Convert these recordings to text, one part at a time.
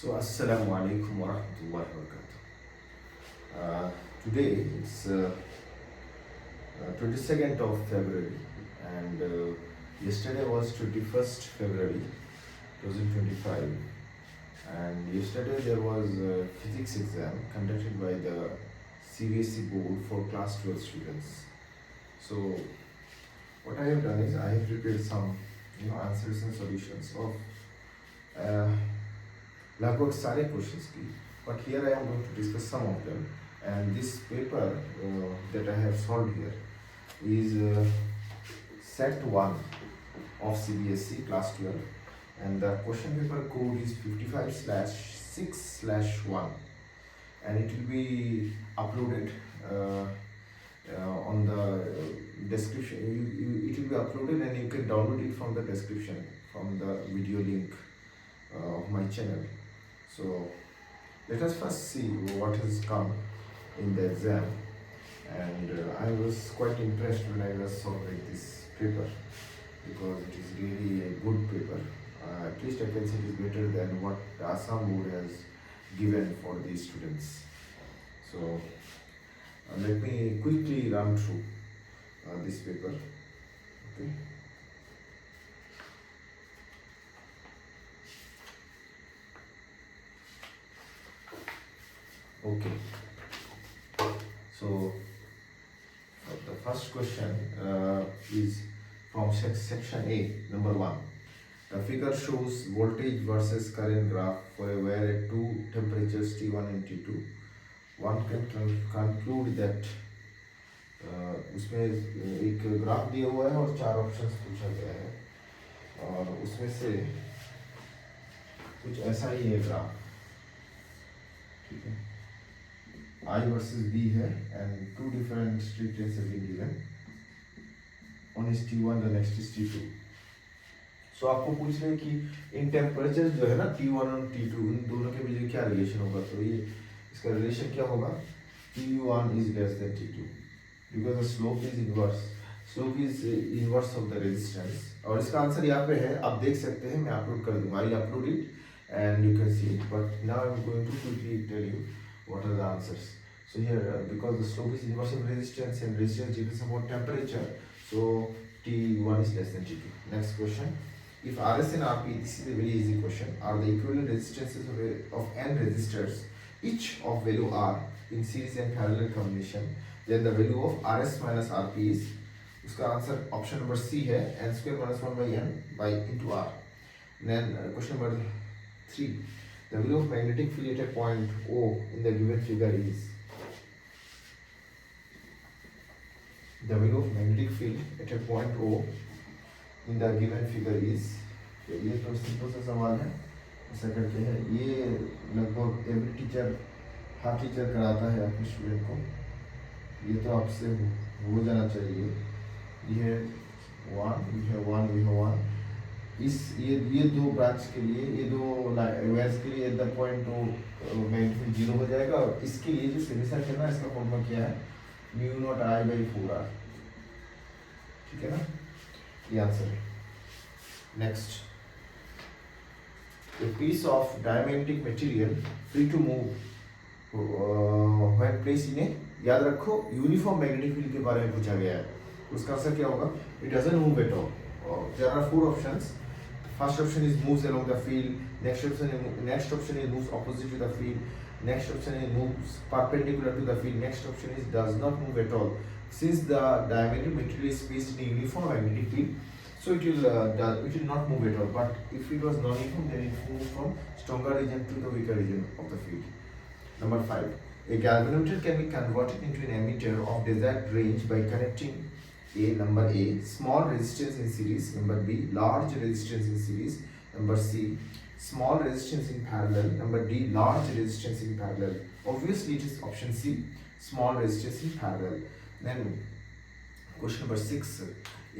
So, Assalamu alaikum wa rahmatullahi wa barakatuh. Today it's 22nd of February, and yesterday was 21st February 2025. And yesterday there was a physics exam conducted by the CBSE board for class 12 students. So, what I have done is I have prepared some answers and solutions of लगभग सारे questions की, but here I am going to discuss some of them. And this paper that I have solved here is set 1 of CBSE class 12, and the question paper code is 55/6/1, and it will be uploaded on the description. It will be uploaded and you can download it from the description, from the video link of my channel. So let us first see what has come in the exam, and I was quite impressed when I was solving this paper because it is really a good paper. At least I can say it is better than what the Assam board has given for these students. So let me quickly run through this paper. Okay. Okay. So the first question is from section A, number 1. The figure shows voltage versus current graph for a wire at two temperatures T1 and T2. One can conclude that उसमें एक graph दिया हुआ है और 4 options पूछा गया है, और उसमें से कुछ ऐसा ही है ग्राफ. ठीक है. I versus B है, and 2 different street rates have been given. One is T1, the next is T2. So आपको पूछ रहे हैं कि इन टेम्परेचर जो है ना T1 और T2, इन दोनों के बीच क्या रिलेशन होगा. तो ये इसका रिलेशन क्या होगा. T1 is less than T2 because the slope is inverse. Slope is inverse of the resistance. और इसका आंसर यहाँ पे है, आप देख सकते हैं, मैं अपलोड कर दूंगा. I'll upload it and you can see it. But now I'm going to quickly tell you what are the answers. So here, because the slope is inverse of resistance and resistance depends upon temperature, so T1 is less than T2. Next question. If Rs and Rp, this is a very easy question, are the equivalent resistances of n resistors, each of value R in series and parallel combination, then the value of Rs minus Rp is, उसका answer option number C है, n square minus 1 by n by into R. Then question number 3. The value of magnetic field at a point O in the given figure is. The value of magnetic field at a point O in the given figure is. ये तो simple सा सवाल है. ऐसा करके है, ये लगभग एवरी टीचर, हर टीचर कराता है अपने स्टूडेंट को. ये तो आपसे हो जाना चाहिए. ये 1, ये है 1, ये है 1. इस ये दो ब्रांच के लिए, ये दो वायर्स के लिए at the point O magnetic field 0 हो जाएगा. और इसके लिए जो सेमीसर्कल है ना, इसका फॉर्मूला क्या है, mu naught I by 4R. ठीक है ना, ये आंसर है. Next. A piece of diamagnetic material free to move when placed in a, याद रखो यूनिफॉर्म मैग्नेटिक फील्ड के बारे में पूछा गया है. उसका आंसर क्या होगा. It doesn't move at all. There are 4 options. First option is moves along the field. Next option is moves opposite to the field. Next option is moves perpendicular to the field. Next option is does not move at all. Since the diamagnetic material is placed in a uniform magnetic field, so it will not move at all. But if it was non-uniform, then it moves from stronger region to the weaker region of the field. Number 5. A galvanometer can be converted into an ammeter of desired range by connecting number A, small resistance in series. Number B, large resistance in series. Number C, small resistance in parallel. Number D, large resistance in parallel. Obviously it is option C, small resistance in parallel. Then question number 6.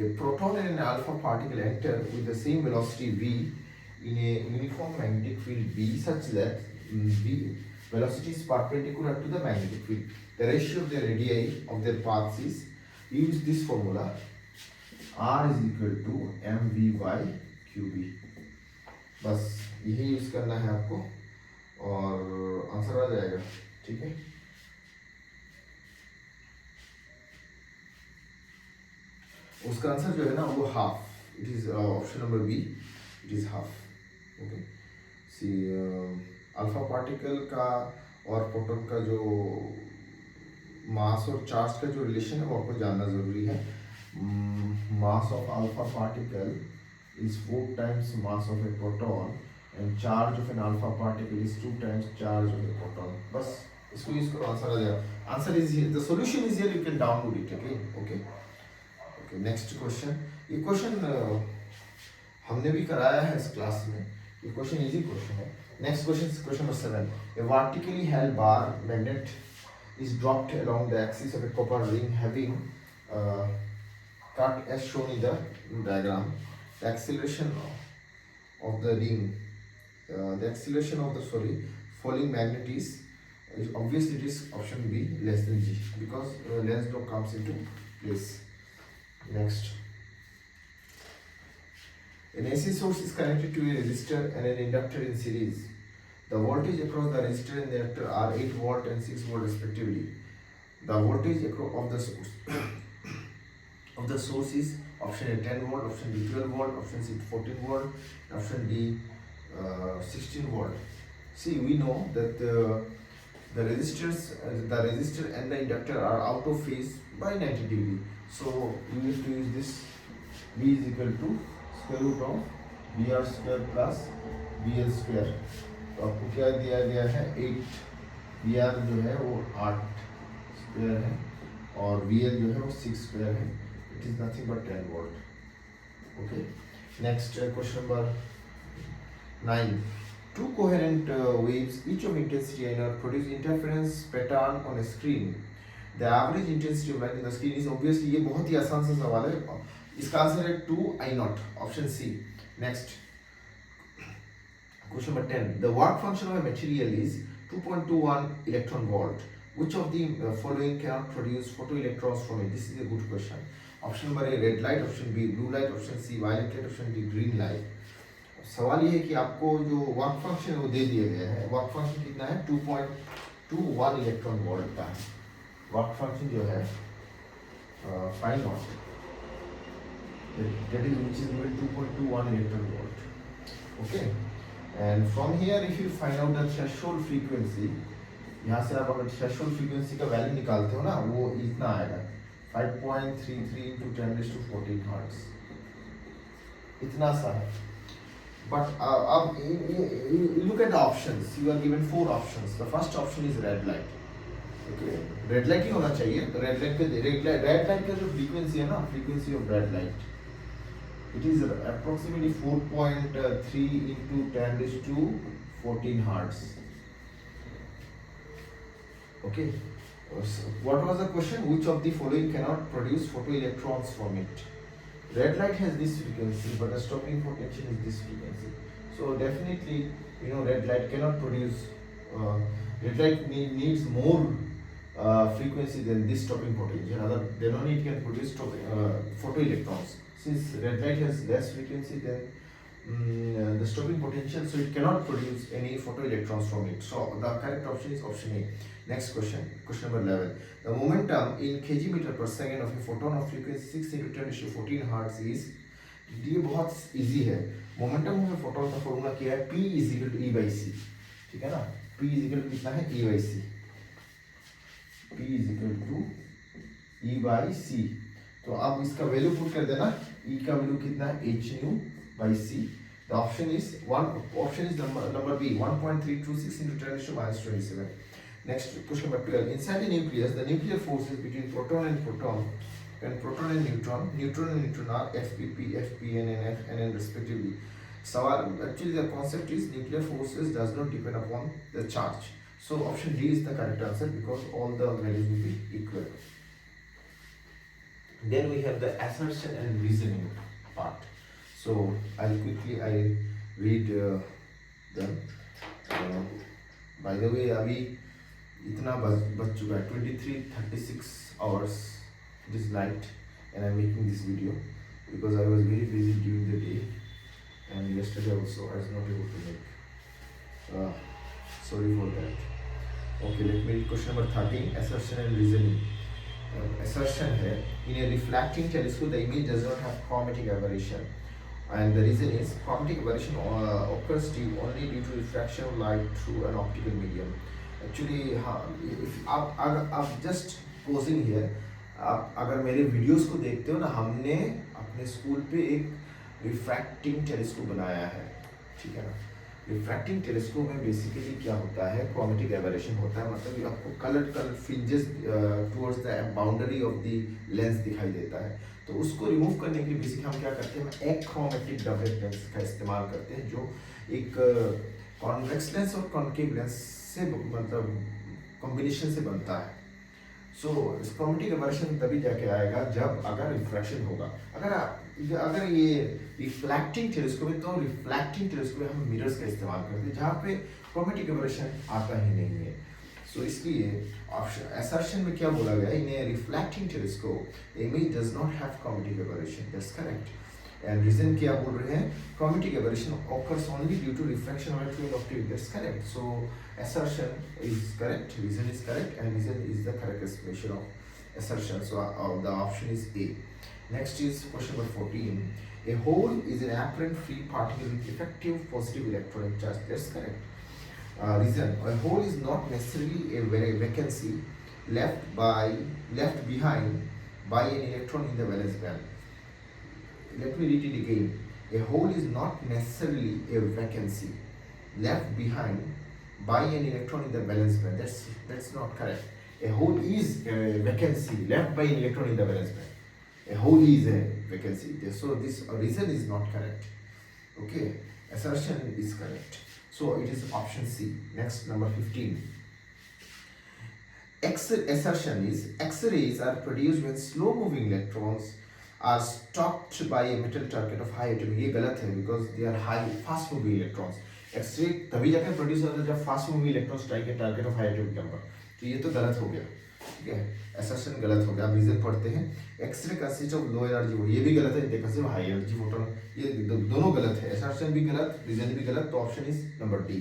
A proton and an alpha particle enter with the same velocity v in a uniform magnetic field B such that v velocity is perpendicular to the magnetic field. The ratio of the radii of their paths is, use this formula, R is equal to mv by qb. बस यही use करना है आपको. और answer आ जाएगा, ठीक है। उसका आंसर जो है ना वो half, it is option number B, it is half. Okay, C alpha particle का और प्रोटॉन का जो मास और चार्ज का जो रिलेशन है वो आपको जानना जरूरी है। Mass of alpha particle is 4 times mass of a proton and charge of an alpha particle is 2 times charge of a proton. बस इसको यूज करो, आंसर आ जाएगा। Answer is here, the solution is here, you can download it. Okay okay okay, next question. ये question हमने भी कराया है इस क्लास में, ये क्वेश्चन इजी क्वेश्चन है। Next question, question number 7। A vertically held bar magnet is dropped along the axis of a copper ring having cut as shown in the diagram. The acceleration of the ring, the acceleration of the falling magnet is obviously it is option B, less than G, because lens law comes into place. Next, an AC source is connected to a resistor and an inductor in series. The voltage across the resistor and the inductor are 8 volt and 6 volt respectively. The voltage of the source is option A 10 volt, option B 12 volt, option C 14 volt, option D 16 volt. See, we know that the resistor and the inductor are out of phase by 90 degree. So you need to use this V is equal to square root of VR square plus VL square. तो आपको क्या दिया गया है, 8 VR जो है वो 8 square है और VL जो है वो 6 स्क्वायर है। It is nothing but 10 volt. Okay. Next question number 9. Two coherent waves, each of intensity I0, produce interference pattern on a screen. The average intensity of light in the screen is obviously, ये बहुत ही आसान सा सवाल है। इसका answer है 2I0, option C. Next question number 10. The work function of a material is 2.21 electron volt. Which of the following cannot produce photoelectrons from it? This is a good question. Option number A red light, option B blue light, option C violet light, option D green light. सवाल ये है कि आपको जो work function है वो दे दिया गया है। वर्क फंक्शन कितना है, 2.21 इलेक्ट्रॉन वोल्ट का है। वर्क फंक्शन जो है find out that is which is given 2.21 electron volt. Okay, and from here if you find out the threshold frequency, यहाँ से आप अगर threshold frequency का वैल्यू निकालते हो ना वो इतना आएगा 5.33 into 10 raised to 14 hertz, इतना सा है। But अब look at the options. You are given 4 options. The first option is red light. Okay, red light ही होना चाहिए। तो red light का जो frequency है ना, frequency of red light, it is approximately 4.3 into 10 raised to 14 hertz. Okay. What was the question? Which of the following cannot produce photoelectrons from it? Red light has this frequency, but the stopping potential is this frequency. So definitely, you know, red light cannot produce. Red light needs more frequency than this stopping potential. Then only it can produce photoelectrons. Since red light has less frequency than the stopping potential, so it cannot produce any photoelectrons from it. So the correct option is option A. Next question, question number 11. The momentum in kg meter per second of a photon of frequency 6 into 10 raised to 14 hertz is, ये बहुत easy है। Momentum में photon का formula क्या है, P is equal to E by C, ठीक है ना। P is equal to कितना है, E by C। P is equal to E by C। तो आप इसका वैल्यू पुट कर देना, E का वैल्यू कितना है, h nu by C। The option is number B, 1.326 into 10 raised to minus 27. Next question number 12. Inside a nucleus, the nuclear forces between proton and proton and neutron are FPP, FPN and FNN respectively. सवाल actually the concept is nuclear forces does not depend upon the charge. So option D is the correct answer because all the values will be equal. Then we have the assertion and reasoning part. So I'll quickly read them. By the way, अभी इतना बच चुका है, 23:36 hours this night, and I'm making this video because I was very busy during the day and yesterday also I was not able to make. Sorry for that. Okay, let me read question number 13. Assertion and reasoning. Assertion है, in a refracting telescope the image does not have chromatic aberration, and the reason is chromatic aberration occurs only due to refraction of light through an optical medium. Actually हाँ, if आप just posing here, आप अगर मेरे videos को देखते हो ना, हमने अपने स्कूल पे एक रिफ्रैक्टिंग टेलीस्कोप बनाया है, ठीक है ना। रिफ्रैक्टिंग टेलीस्कोप में बेसिकली क्या होता है, क्रोमेटिक एबरेशन होता है, मतलब आपको colour fringes towards the boundary of the lens दिखाई देता है। तो उसको रिमूव करने के लिए बेसिकली हम क्या करते हैं, एक क्रोमेटिक डबल लेंस का इस्तेमाल करते हैं, जो एक कॉन्वेक्स लेंस और कॉन्केव लेंस से मतलब कॉम्बिनेशन से बनता है। सो क्रोमेटिक एबरेशन तभी जाके आएगा जब अगर रिफ्रैक्शन होगा। अगर ये रिफ्लैक्टिंग टेलीस्कोप है, तो रिफ्लैक्टिंग टेलीस्कोप में हम मिरर्स का इस्तेमाल करते हैं, जहाँ पे क्रोमेटिक एबरेशन आता ही नहीं है। सो इसलिए असर्शन में क्या बोला गया, in a reflecting telescope image does not have chromatic aberration, that's correct. And reason क्या बोल रहे हैं, chromatic aberration occurs only due to refraction of light through an optic, that's correct. So assertion is correct, reason is correct, and reason is the correct explanation of assertion. So the option is A. Next is question number 14. A hole is an apparent free particle with effective positive electronic charge, that's correct. Reason, a hole is not necessarily a vacancy left behind by an electron in the valence band. Let me read it again. A hole is not necessarily a vacancy left behind by an electron in the valence band. That's not correct. A hole is a vacancy left by an electron in the valence band. A hole is a vacancy. So this reason is not correct. Okay, assertion is correct. So it is option C. Next, number 15. Assertion is X-rays are produced when slow-moving electrons are stopped by a metal target of high atomic. ये गलत है, because they are high fast moving electrons. X-ray तभी जाकर produce होता है जब fast moving electron strike a target of high atomic number. तो ये तो गलत हो गया, ठीक है, असर्शन गलत हो गया। अब रीजन पढ़ते हैं, X-ray consist of low energy, ये भी गलत है, they consist of high energy photon, ये दोनों गलत है, असर्शन भी गलत, रीजन भी गलत, तो ऑप्शन इज नंबर डी।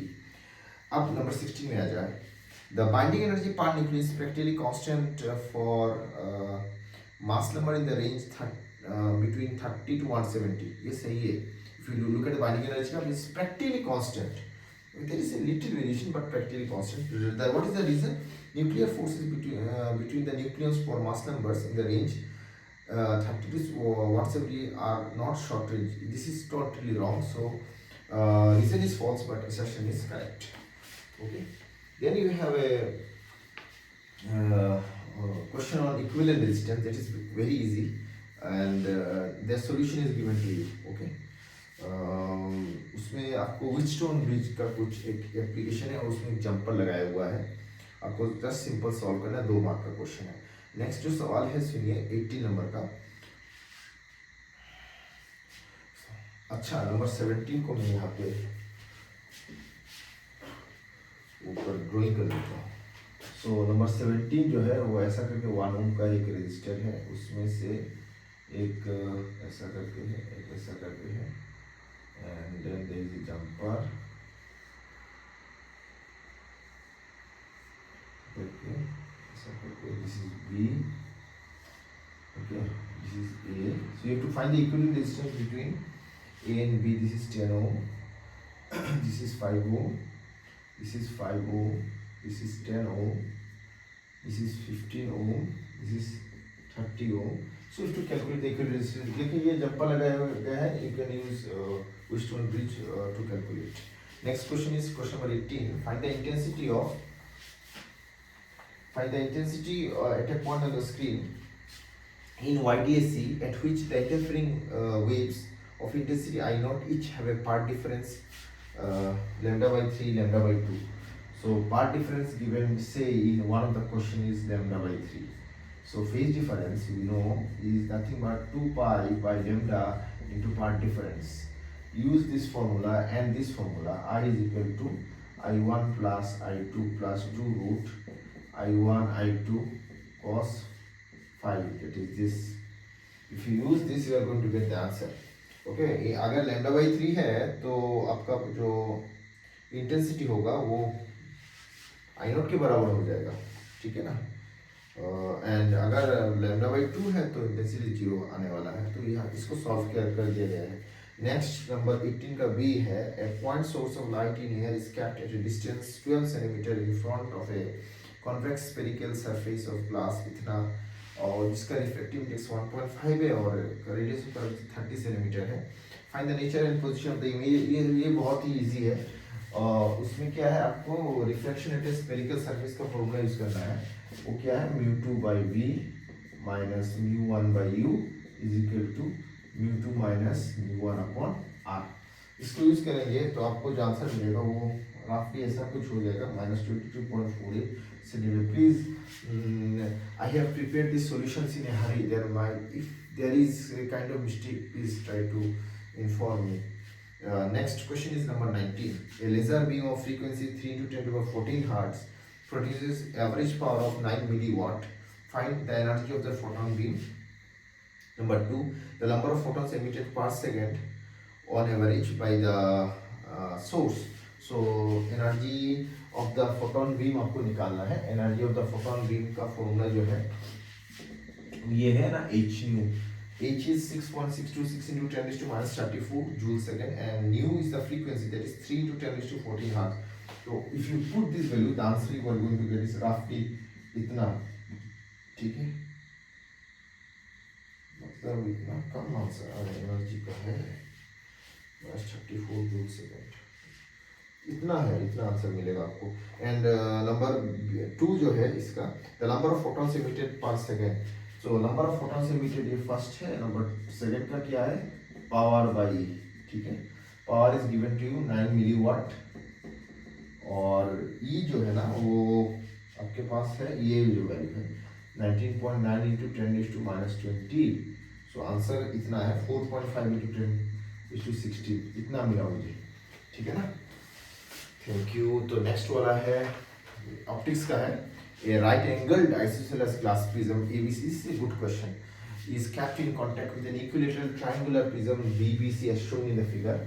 अब नंबर 16 में आ जाए, the binding energy per nucleus is practically constant for mass number in the range between 30 to 170, ये सही है। If you look at the binding energy, it's practically constant. There is a little variation, but practically constant. What is the reason? Nuclear forces between the nucleons for mass numbers in the range 30 to 170 are not short range. This is totally wrong. So reason is false, but assertion is correct. Okay. Then you have a question on equivalent resistance. That is very easy. And the solution is given to you. Okay. उसमें आपको विचस्टोन bridge का कुछ एक application है और उसमें एक jumper लगाया हुआ है, आपको जस्ट सिंपल सॉल्व करना है, 2 मार्क का क्वेश्चन है। नेक्स्ट जो सवाल है सुनिए, 18 नंबर का। अच्छा, नंबर 17 को मैं यहाँ पे ऊपर ड्रॉइंग कर देता हूँ। सो नंबर 17 जो है वो ऐसा करके 1 ओम का एक रजिस्टर है, उसमें से एक ऐसा करके है, एक ऐसा करके है, and then there is a jumper, okay, ऐसा करके, this is B, okay, this is A. So you have to find the equivalent resistance between A and B. This is 10 ohm, this is 5 ohm, this is 5 ohm, this is 10 ohm, this is 15 ohm, this is 30 ohm. So to calculate the equivalent resistance, देखिए ये jumper लगाया गया है, you can use Wheatstone bridge to calculate. Next question is question number 18. Find the intensity at a point on the screen in YDAC at which the interfering waves of intensity I naught each have a part difference lambda by 3, lambda by 2. So part difference given, say in one of the question is lambda by 3. So phase difference we know is nothing but 2 pi by lambda into part difference. Use this formula and this formula. I is equal to I1 plus I2 plus 2 root I1 I2 cos phi. That is this. If you use this, you are going to get the answer. Okay. अगर lambda by 3 है तो आपका जो intensity होगा वो आई not के बराबर हो जाएगा, ठीक है ना। एंड अगर λ/2 है तो इंटेंसिटी 0 आने वाला है, तो यहाँ इसको सॉल्व कर दिया गया है। नेक्स्ट नंबर 18 का बी है, a point source of light in air is kept at a distance 12 centimetre in front of a convex spherical surface of glass, इतना, और जिसका रिफ्लेक्टिव इंडेक्स 1.5 है और रेडियस पर 30 सेंटीमीटर है। Find the nature and position of the image. ये बहुत ही easy है, और उसमें क्या है, आपको reflection at a spherical surface का फॉर्मूला यूज करना है। वो क्या है, μ2/v minus μ1/u is equal to μ2 minus μ1/r। इसको यूज करेंगे तो आपको जो आंसर मिलेगा वो रफली ऐसा कुछ हो जाएगा, -22.48 centimetre. Please I have prepared this solutions in a hurry, if there is a kind of mistake, please try to inform me. Next question is number 19. A laser beam of frequency 3 × 10⁻14 hertz produces average power of 9 milliwatt. Find the energy of the photon beam. Number 2, the number of photons emitted per second on average by the source. So energy of the photon beam आपको निकालना है। energy of the photon beam का formula जो है ये है ना h nu. H is 6.626 into 10⁻34 joule second, and nu is the frequency, that is 3 × 10⁻14 hertz. So if you put this value, the answer you are going to get is roughly इतना, ठीक है, मतलब इतना कम आंसर एनर्जी का है, -34 joule second, इतना है, इतना आंसर मिलेगा आपको। एंड नंबर 2 जो है इसका, the number of photons emitted per second. So number of photons emitted ये फर्स्ट है, नंबर सेकेंड का क्या है, पावर बाई, ठीक है, power is given to you 9 milliwatt, और ई जो है ना वो आपके पास है, ये जो वैल्यू है 19.9 into 10⁻⁻20। सो आंसर इतना है, 4.5 into 10⁻60, इतना मिला मुझे, ठीक है ना। Thank you. तो नेक्स्ट वाला है ऑप्टिक्स का है। A right angled isosceles glass prism ABC, this is a good question, is kept in contact with an equilateral triangular prism BBC as shown in the figure.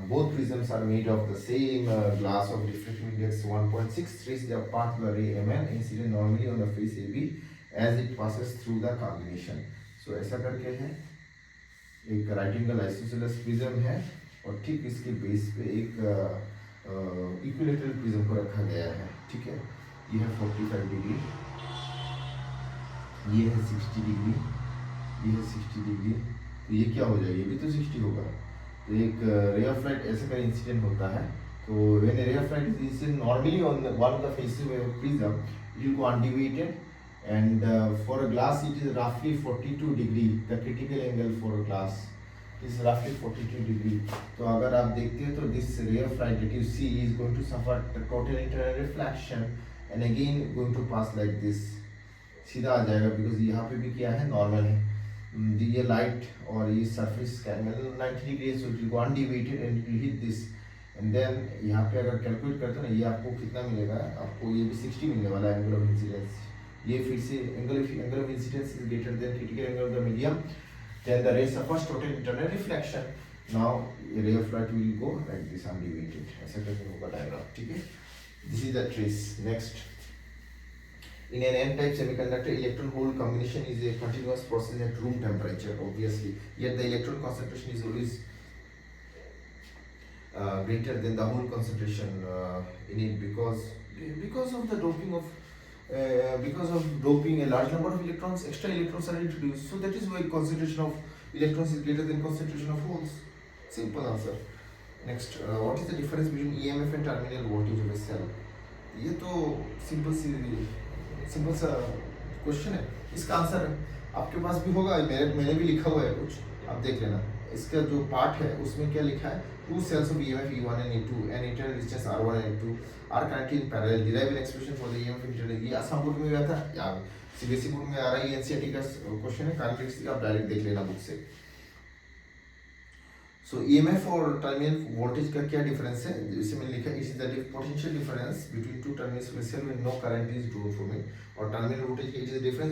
Both prisms are made of the same glass of refractive index 1.63. The path of the ray MN incident normally on the face AB as it passes through the combination. So ऐसा करके है, एक right angle isosceles prism है, और ठीक इसके base पे एक इक्विलेटरल प्रिज्म को रखा गया है, ठीक है। ये है 45 डिग्री, ये है 60 डिग्री, ये है 60 डिग्री, तो ये क्या हो जाएगा, ये भी तो 60 होगा। तो एक रे ऑफ लाइट ऐसे का इंसिडेंट होता है, तो व्हेन रे of light is incident normally on one of the faces of prism, it will go undeviated, and for a glass it is roughly 42 degree, the critical angle for a glass is roughly 42 degree. तो अगर आप देखते हैं तो this ray of light that you see is going to suffer the total internal reflection and again going to pass like this, सीधा आ जाएगा, because यहाँ पे भी क्या है, नॉर्मल है, ये लाइट और ये सरफेस का एंगल 90 डिग्री है, so it will go undeviated and it will hit this, and then यहाँ पे अगर कैलकुलेट करते हैं ना, ये आपको कितना मिलेगा, आपको ये भी 60 मिलने वाला है एंगल ऑफ इंसिडेंस। ये फिर से angle of incidence is greater than critical angle of the medium, then the ray suffers total internal reflection. Now ray of light will go like this undeviated, ऐसा करके होगा डायग्राम, ठीक है। This is the trace. Next, in an n-type semiconductor, electron hole combination is a continuous process at room temperature, obviously, yet the electron concentration is always greater than the hole concentration in it, because of the doping of a large number of electrons, extra electrons are introduced, so that is why concentration of electrons is greater than concentration of holes. Simple answer. Next, what is the difference between EMF and terminal voltage of a cell? ये तो simple सा question है, इसका answer आपके पास भी होगा, मैंने भी लिखा हुआ है कुछ, आप देख लेना। इसका जो पार्ट है उसमें क्या लिखा है, two cells of EMF E1 and E2 and internal resistance R1 and E2 are connected in parallel, derive an expression for the EMF internal। ये आसाम बोर्ड में गया था, या CBSE बोर्ड में आ रहा है, ये NCERT का क्वेश्चन है, कैरेक्टरिस्टिक आप डायरेक्ट देख लेना बुक से। सो EMF और टर्मिनल वोल्टेज का क्या डिफरेंस है, इसे मैंने लिखा है, it is the potential difference between two terminals of a cell when no current is drawn from it, और terminal voltage it is the difference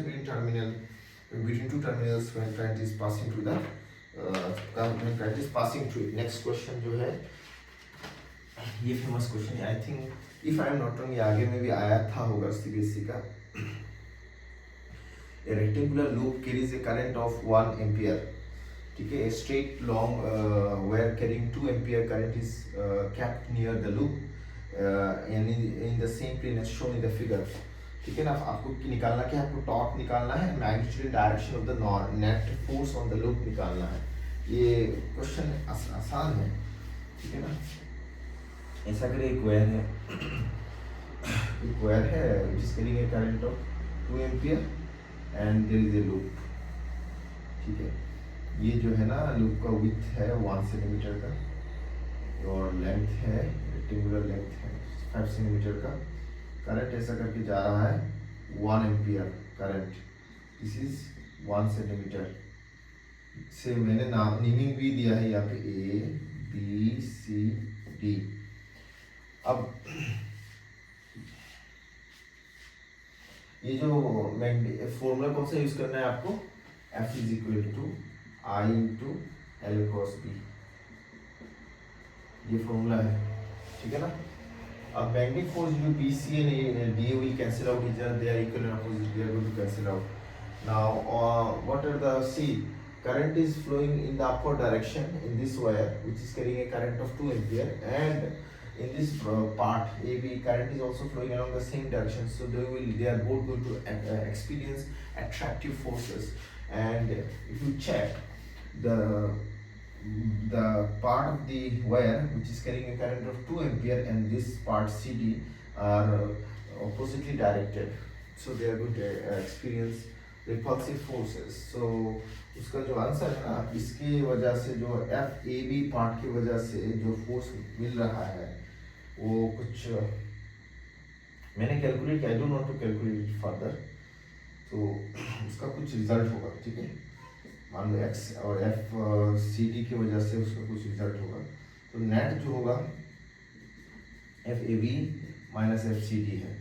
between two terminals when current is passing through the when current is passing through it। Next question जो है, ये famous question है, I think if I am not wrong, ये आगे में भी आया था होगा सीबीएसई का। A rectangular loop carries a current of 1 ampere, ठीक है। Straight long wire carrying 2 ampere current is kept near the loop in the same plane as shown in the figure, ठीक है ना। आपको निकालना क्या है, आपको टॉर्क निकालना है, magnitude and direction of the net force on the loop निकालना है। ये क्वेश्चन आसान है, ठीक है ना। ऐसा करें, एक वायर है, एक वायर है it is carrying a current of 2 ampere and there is a loop, ठीक है। ये जो है ना लूप का विड्थ है 1 सेंटीमीटर का और लेंथ है, रेक्टेंगुलर लेंथ है 5 सेंटीमीटर का। करंट ऐसा करके जा रहा है 1 ampere current, this is 1 centimetre से मैंने नाम नेमिंग भी दिया है यहाँ पे ए बी सी डी। अब ये जो फॉर्मूला कौन सा यूज करना है आपको, F is equal to I into L cross B, ये फॉर्मूला है, ठीक है ना। अब मैग्नेटिक फोर्स जो BC and DA will cancel out each other, they are equal and opposite, they are going to cancel out. Now what are the, see, current is flowing in the upward direction in this wire which is carrying a current of 2 ampere, and in this part AB current is also flowing along the same direction, so they are both going to experience attractive forces. And if you check the part of the wire which is carrying a current of 2 ampere and this part CD are oppositely directed, so they are going to experience repulsive forces. So उसका जो answer है ना, इसके वजह से जो FAB part की वजह से जो फोर्स मिल रहा है वो कुछ मैंने कैलकुलेट किया, I don't want to calculate it further, तो उसका कुछ रिजल्ट होगा, ठीक है। मान लो X और FCD की वजह से उसका कुछ रिजल्ट होगा, तो नेट जो होगा FAB माइनस FCD है,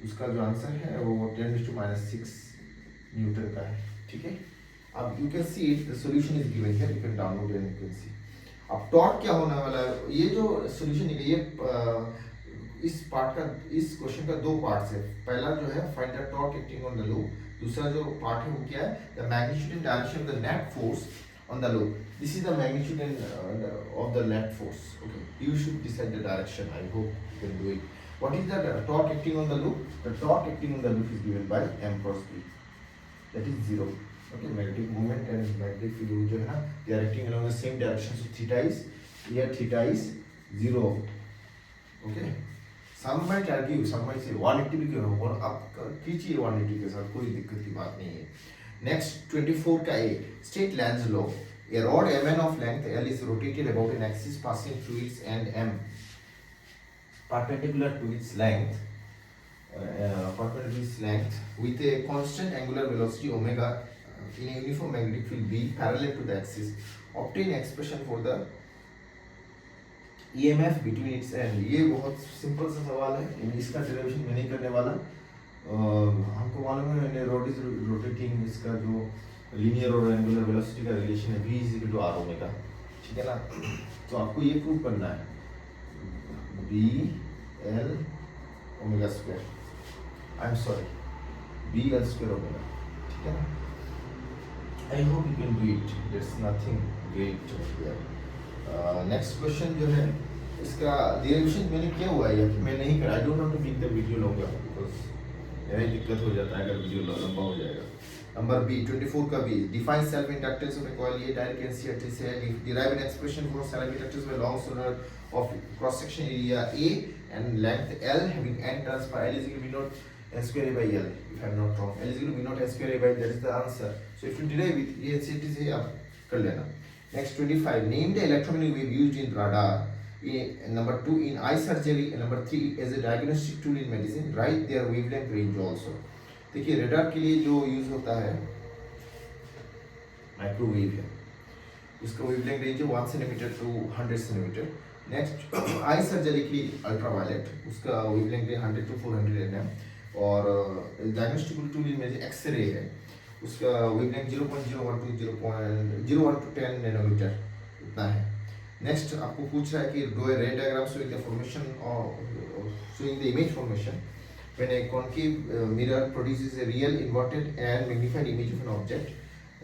उसका जो आंसर है वो 10⁻⁻⁶ न्यूटन का है, ठीक है। अब you can see it, the solution is given here, you can download and you can see. अब टॉर्क क्या होने वाला है, ये जो सॉल्यूशन है ये इस पार्ट का, इस क्वेश्चन का 2 पार्ट्स है। पहला जो है find the torque acting on the loop, दूसरा जो पार्ट है वो क्या है, the magnitude and direction of the net force on the loop. This is the magnitude end of the net force, okay. You should decide the direction, I hope you can do it. What is the torque acting on the loop, the torque acting on the loop is given bye m cross b, that is 0, okay. Magnetic moment and magnetic field जो है ना, they are acting along the same direction, so theta is 0, okay. some might argue, some might say 180 भी क्यों हो, आप कीजिए 180 के साथ, कोई दिक्कत की बात नहीं है। नेक्स्ट 24 का A, state Lenz law, a rod Mn of length L is rotated about an axis passing through its end M perpendicular to its length with a constant angular velocity omega in a uniform magnetic field B parallel to the axis. Obtain expression for the EMF between its end। ये बहुत simple सा सवाल है, इसका derivation मैं नहीं करने वाला। हमको मालूम है रॉड इज रोटेटिंग, इसका जो लीनियर और एंगुलर वेलोसिटी का रिलेशन है V is equal to R omega, ठीक है ना। तो आपको ये प्रूव करना है B L omega square, I am sorry B L square omega, ठीक है ना। I hope you can do it, there is nothing great here. Next question जो है इसका डेरिवेशन मैंने किया हुआ है, मैं नहीं करा, I don't want to make the video longer because मेरा दिक्कत हो जाता है अगर वीडियो लंबा हो जाएगा। नंबर B 24 का B, define self inductance of a coil A, direct can see at say derive an expression for self inductance by long solenoid of cross section area A and length L having n turns per L is equal to V naught n square A by L, if I am not wrong, L is equal to V naught n square A by, that is the answer. So if you derive it, ये NCERT से आप कर लेना। Next 25, name the electromagnetic wave used in radar. Number 2 in eye surgery, and number 3 as a diagnostic tool in medicine. Write their wavelength range also. देखिए radar के लिए जो use होता है माइक्रोवेव है, उसका वेवलेंथ रेंज है 1 centimetre to 100 centimetre. Next eye surgery के लिए अल्ट्रावायलेट, उसका वेवलेंथ है 100 टू 400 nm, और डायग्नोस्टिक टूल में एक्सरे है, उसका वेवलेंथ 0.01 टू 10 नैनोमीटर इतना है। नेक्स्ट आपको पूछ रहा है कि ड्रॉ ए रे डायग्राम शोइंग द फॉर्मेशन और showing the image formation when a concave mirror produces a real inverted and magnified image of an object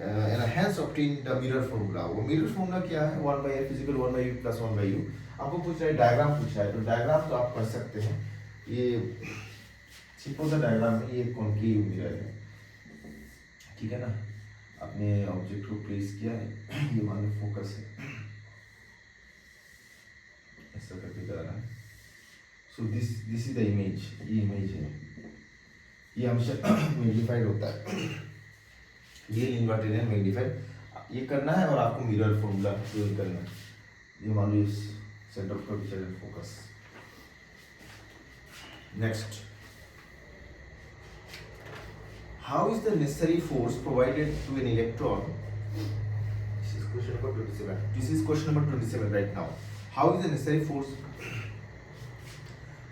and hence obtain the mirror formula. वो mirror formula क्या है? 1 by a physical 1 by u plus 1 by u. आपको पूछ रहा है diagram पूछ रहा है, तो डायग्राम तो आप कर सकते हैं. ये सिंपल सा डायग्राम है, ये कॉन्केव मिरर है, ठीक है ना. आपने ऑब्जेक्ट को प्लेस किया है, ये मान लो फोकस है, ऐसा करके जा रहा है. So this is the image, ये इमेज है, ये हमेशा मैग्नीफाइड होता है, ये इन्वर्टेड है मैग्नीफाइड. ये करना है और आपको मिरर फॉर्मूला यूज करना है. ये मान लो इस centre of curvature and focus. Next, how is the necessary force provided to an electron? This is question number 27. This is question number 27 right now. How is the necessary force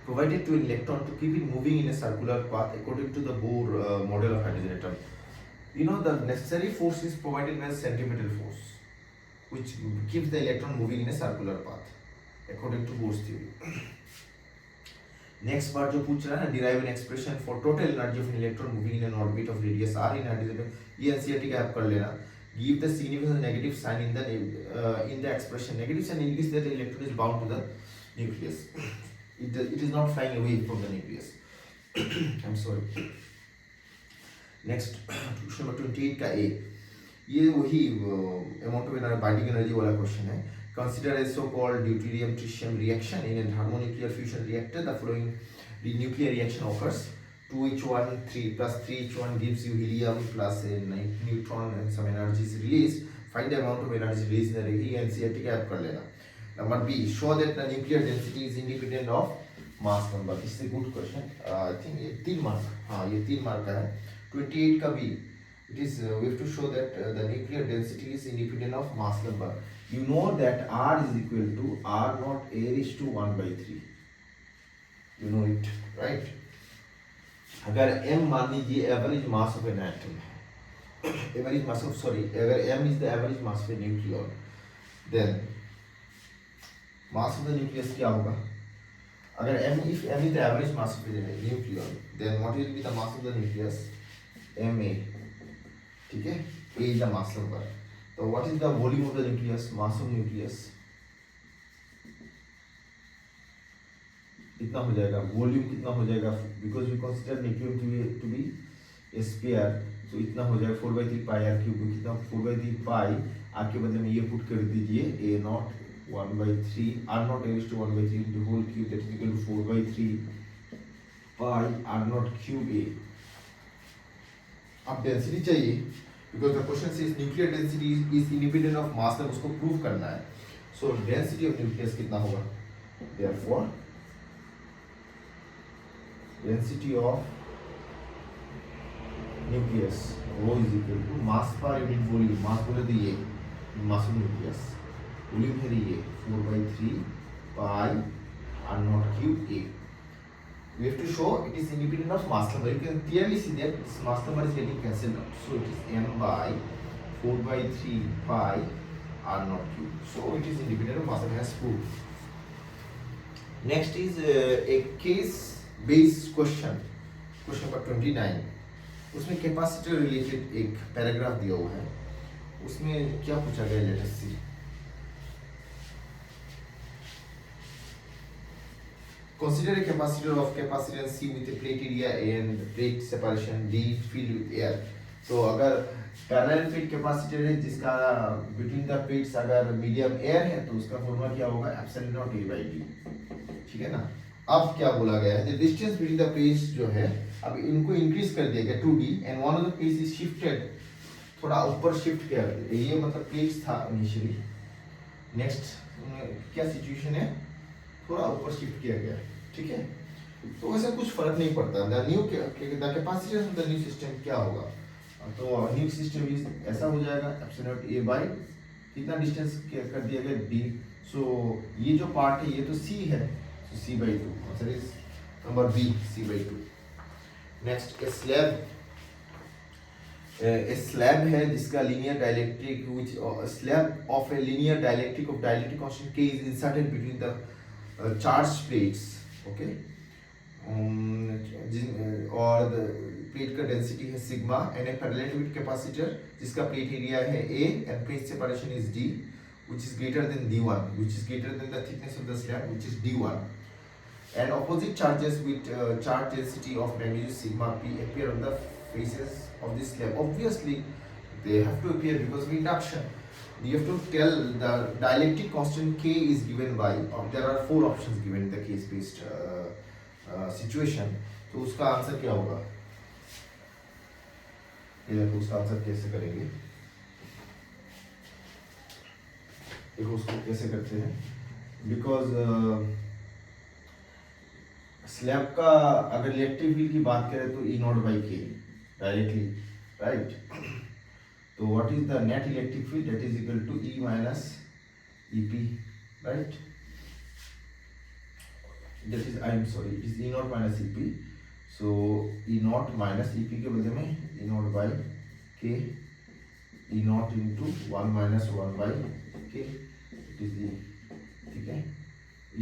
provided to an electron to keep it moving in a circular path according to the Bohr model of hydrogen atom? You know, the necessary force is provided by centripetal force, which keeps the electron moving in a circular path according to Bohr's theory. Next बार जो पूछ रहा है ना, derive an expression for total energy of an electron moving in an orbit of radius r in hydrogen. ये NCERT का आप कर लेना. Give the significance negative sign in the expression. Negative sign indicates that the electron is bound to the nucleus. It is not flying away from the nucleus. I am sorry. Next question number 28 का ए, ये वही amount of energy binding energy वाला question है. Consider a so-called deuterium-tritium reaction in a thermonuclear fusion reactor. The following nuclear reaction occurs: 2H1 3 plus 3H1 gives you helium plus a neutron and some energy is released. Find the amount of energy released in the reaction. NCERT का आप कर लेना. Number B, show that the nuclear density is independent of mass number. This is a good question. I think ये 3 mark, हाँ ये 3 mark का है. 28 का B, it is we have to show that the nuclear density is independent of mass number. You know that R is equal to R naught A is to 1 by 3. You know it, right? अगर M मान लीजिए average mass of an atom है, average mass of अगर M is the average mass of a nucleon, then mass of the nucleus क्या होगा? अगर if M is the average mass of a nucleon, then what will be the mass of the nucleus? Ma, ठीक है? A is the mass number. So what is the volume of the nucleus, mass of nucleus? कितना हो जाएगा? Volume कितना हो जाएगा? Because we consider nucleus to be a sphere, so इतना हो जाएगा 4/3 pi r cube. कितना 4/3 pi r के बदले में ये पुट कर दीजिए a naught 1/3 r naught a raised to 1/3 into whole cube, that is equal to 4/3 pi r naught cube a. अब डेंसिटी चाहिए, because the question says nuclear density is independent of mass number, उसको prove करना है. So density of nucleus कितना होगा? Therefore density of nucleus rho is equal to mass per unit volume. mass बोले तो ये mass of nucleus, volume है ये 4/3 pi r naught cube a. We have to show it is independent of mass number. You can clearly see that this mass number is getting cancelled out. So it is m by 4/3 pi r naught cube. So it is independent of mass number, as proved. Next is a case-based question. Question number 29. उसमें capacitor related एक paragraph दिया हुआ है. उसमें क्या पूछा गया? Let us see. Consider a capacitor of capacitance C with a plate area A and plate separation D filled with air. So अगर parallel plate capacitor है जिसका between the plates अगर medium air है तो उसका फॉर्मूला क्या होगा? epsilon naught A by D. ठीक है ना. अब क्या बोला गया है? The distance between the plates जो है अब इनको increase कर दिया गया 2D and one of the plates is shifted, थोड़ा ऊपर shift किया गया. ये मतलब plates था initially. Next क्या situation है? थोड़ा ऊपर शिफ्ट किया गया है. ठीक है, तो वैसे कुछ फर्क नहीं पड़ता. The capacitance of the new system क्या होगा? तो न्यू सिस्टम इज ऐसा हो जाएगा एप्सिलॉन नॉट ए बाय कितना डिस्टेंस कर दिया गया डी. सो ये जो पार्ट है ये तो सी है, so c/2. Answer is number B, c/2. Next, a slab a slab है जिसका linear dielectric which slab of a linear dielectric of dielectric constant K is inserted between the charge plates, okay, और plate का density है sigma and a parallel capacitor जिसका plate area है A and plate separation is D which is greater than d1, which is greater than the thickness of the slab, which is d1, and opposite charges with charge density of magnitude sigma p appear on the faces of this slab. Obviously they have to appear because of induction. You have to tell the dielectric constant k is given by, there are 4 options given in the case based situation. तो उसका answer क्या होगा, ये देखो उसका answer कैसे करेंगे, देखो उसको कैसे करते हैं, बिकॉज स्लैब का अगर इलेक्ट्रिक फील्ड की बात करें तो E naught by K directly, right, तो what is the net electric field, that is equal to E minus EP, right, that is I am sorry it is E naught minus EP, so E naught minus EP के बदले में E naught by K, E naught into 1 minus 1 by K, ठीक है,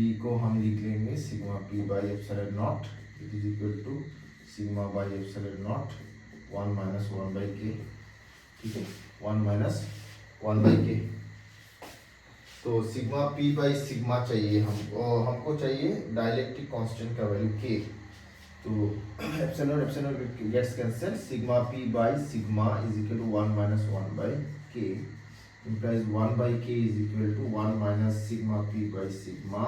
E को हम लिख लेंगे sigma P by epsilon naught, it is equal to sigma by epsilon naught 1 minus 1 by K, ठीक है, 1 माइनस 1 बाई के, तो सिग्मा P बाई सिग्मा चाहिए हमको चाहिए डाइलेक्ट्रिक कांस्टेंट का वैल्यू K, तो epsilon epsilon gets cancel, sigma P by sigma is equal to 1 minus 1 by K implies 1 by k is equal to 1 minus sigma p by sigma,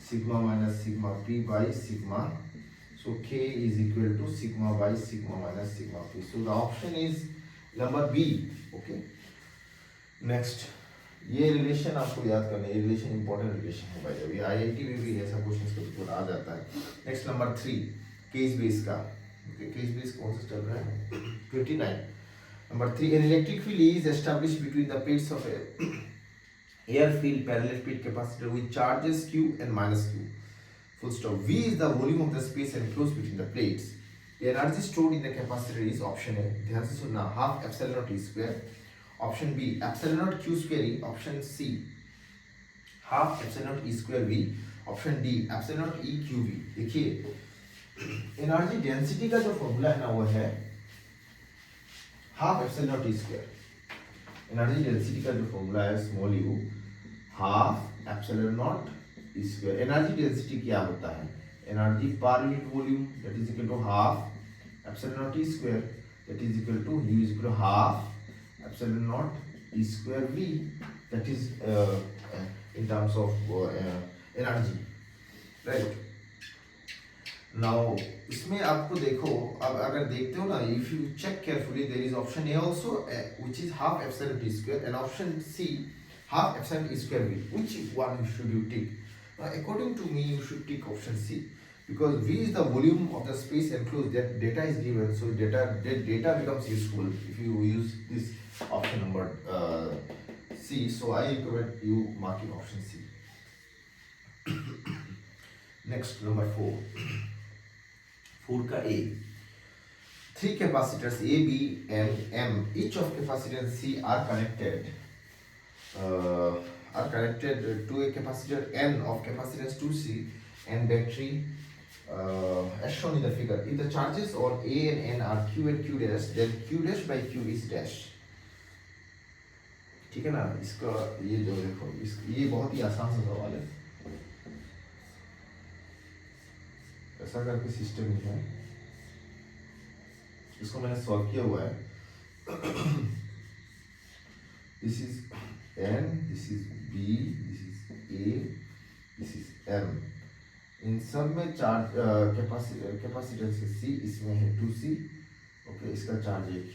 sigma minus sigma p by sigma, so k is equal to sigma by sigma minus sigma p, so the option is number B, okay. Next, ये relation आपको याद करना है, ये relation important relation है भाई, अभी IIT में भी ऐसा क्वेश्चन कभी आ जाता है. नेक्स्ट नंबर 3 केस बेस का, ओके, केस बेस कौन सा चल रहा है 29. Number 3, an electric field is established between the plates of a air filled parallel plate capacitor with charges Q and minus Q. Full stop. V is the volume of the space enclosed between the plates. The energy stored in the capacitor is option A, ध्यान से सुनना, half epsilon naught E square. Option B, epsilon naught Q square E. Option C, half epsilon naught E square V. Option D, epsilon naught E Q V. देखिए energy density का जो formula है ना वो है half epsilon naught E square, energy density का जो formula है small U half epsilon naught E square. Energy density क्या होता है, energy per unit volume, that is equal to half epsilon naught E square, that is equal to U is equal to half epsilon naught E square V, that is in terms of energy, right. Now इसमें आपको देखो, अब अगर देखते हो ना, if you check carefully there is option A also which is half epsilon T square and option C half epsilon E square V, which one should you tick. According to me you should tick option C because V is the volume of the space enclosed, that data is given, so data becomes useful if you use this option number C, so I recommend you marking option C. Next, number 4. 4 का A, 3 capacitors A, B and M, each of capacitance C are connected to a capacitor N of capacitance 2C and battery as shown in the figure. If the charges on A and N are Q and Q dash, then Q dash by Q is dash. ठीक है ना, इसका ये जो देखो ये बहुत ही आसान सा सवाल है, ऐसा करके सिस्टम ही है, इसको मैंने सॉल्व किया हुआ है. This is N, this is B, this is A, this is M. इन सब में चार्ज कैपेसिटेंस है C, इसमें है 2C, ओके, इसका चार्ज है Q.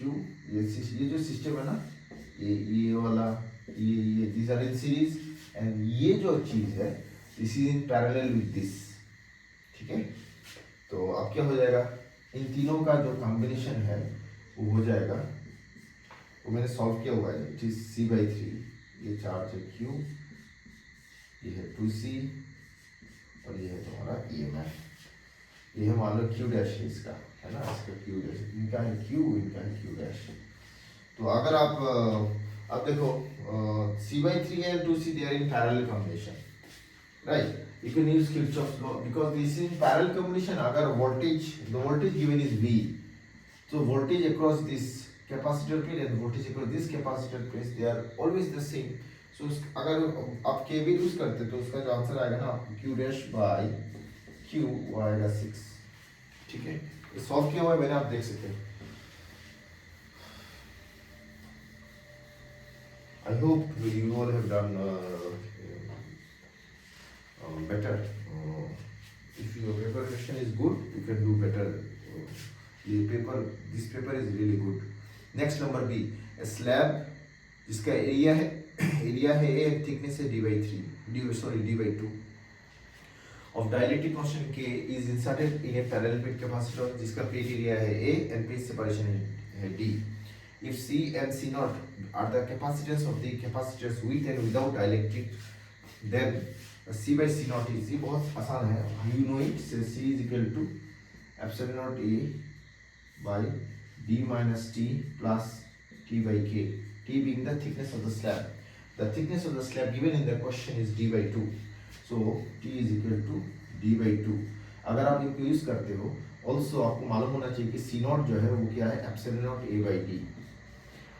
ये जो सिस्टम है ना, ये वाला ये this are in series and ये जो चीज है this is in parallel with this, ठीक है. तो अब क्या हो जाएगा, इन तीनों का जो कॉम्बिनेशन है वो हो जाएगा, वो मैंने सॉल्व किया हुआ है, इट इज C/3. ये चार्ज है Q, ये है 2C और ये है तुम्हारा EMF. ये है मान लो Q डैश है इसका, है ना, इसका Q डैश, इनका है Q, इनका है Q डैश. तो अगर आप देखो C/3 and 2C they are in parallel combination, right? You can use Kirchhoff's law because this is in parallel combination. अगर the voltage given is V, so voltage across this capacitor plate and voltage across this capacitor plate they are always the same. So अगर आप KV use करते तो उसका जो answer आएगा ना Q dash by Q वो आएगा 6, ठीक है? सॉल्व किया हुआ है मैंने, आप देख सकते हैं. I hope you all have done better. If your paper question is good, you can do better. This paper is really good. Next number B, a slab जिसका एरिया है A and thickness है D/2 of dielectric constant K is inserted in a parallel plate capacitor जिसका plate area है A and plate separation है D. If C and C naught are the capacitance of the capacitors with and without dielectric, then C by C naught is, बहुत आसान है, you know it. So C is equal to epsilon naught A by D minus T plus T by K, T being the thickness of the slab. The thickness of the slab given in the question is D/2, so T is equal to D/2. अगर आप इनको use करते हो, also आपको मालूम होना चाहिए कि C naught जो है वो क्या है, epsilon naught A by D.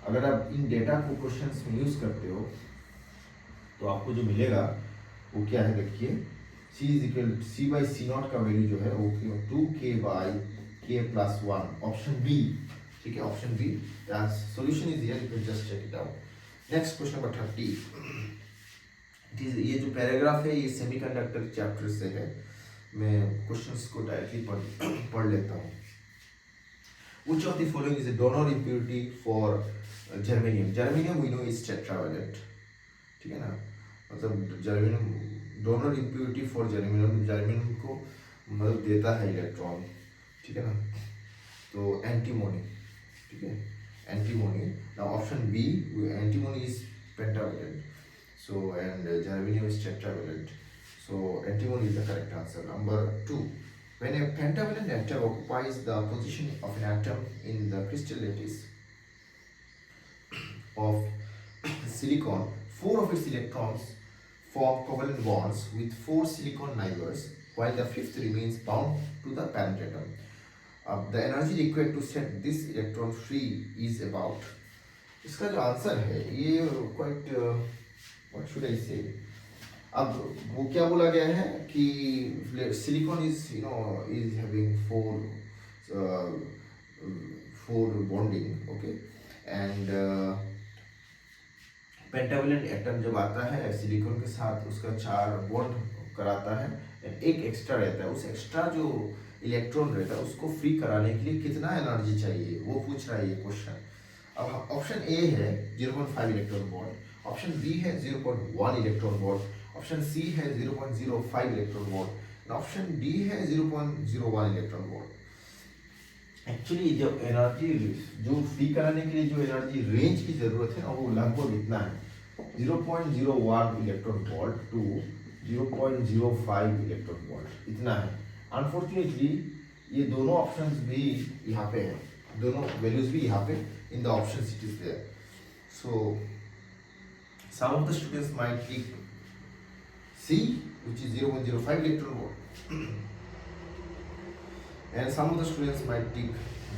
अगर आप इन डेटा को क्वेश्चंस में यूज करते हो तो आपको जो मिलेगा वो क्या है, देखिए C by C naught का वैल्यू जो है वो 2K by K plus 1, option B, ठीक है, option B. The solution is here, you can just check it out. Next question number 30. It is, ये जो पैराग्राफ है ये सेमीकंडक्टर चैप्टर से है. मैं क्वेश्चंस को डायरेक्टली पढ़ लेता हूँ. Which of the following is a donor impurity for germanium? Germanium we know is tetravalent, ठीक है ना, मतलब germanium donor impurity for germanium को मतलब देता है इलेक्ट्रॉन, ठीक है ना. तो एंटीमोनी, ठीक है, antimony. Now option B, antimony is pentavalent, so and germanium is tetravalent, so antimony is the correct answer. Number 2, when a pentavalent atom occupies the position of an atom in the crystal lattice of silicon, 4 of its electrons form covalent bonds with 4 silicon neighbors, while the 5th remains bound to the parent atom. The energy required to set this electron free is about. इसका जो answer है ये quite what should I say? अब वो क्या बोला गया है कि silicon is is having 4 bonding, okay, and pentavalent atom जब आता है सिलिकॉन के साथ उसका 4 बॉन्ड कराता है, एक एक्स्ट्रा रहता है. उस एक्स्ट्रा जो इलेक्ट्रॉन रहता है उसको फ्री कराने के लिए कितना एनर्जी चाहिए वो पूछ रहा है ये क्वेश्चन. अब ऑप्शन ए है 0.5 इलेक्ट्रॉन बॉन्ड, ऑप्शन बी है 0.1 इलेक्ट्रॉन बॉन्ड, ऑप्शन सी है 0.05 इलेक्ट्रॉन वोल्ट, ऑप्शन डी है 0.01 इलेक्ट्रॉन वोल्ट. एक्चुअली जब एनर्जी जो फ्री कराने के लिए जो एनर्जी रेंज की जरूरत है ना वो लगभग इतना है, 0.01 electron volt to 0.05 electron volt, इतना है. अनफॉर्चुनेटली ये दोनों ऑप्शंस भी यहाँ पे हैं, दोनों वैल्यूज भी यहाँ पे in the options it is there. So some of the students might pick C, which is 0.05 electron volt, and some of the students might pick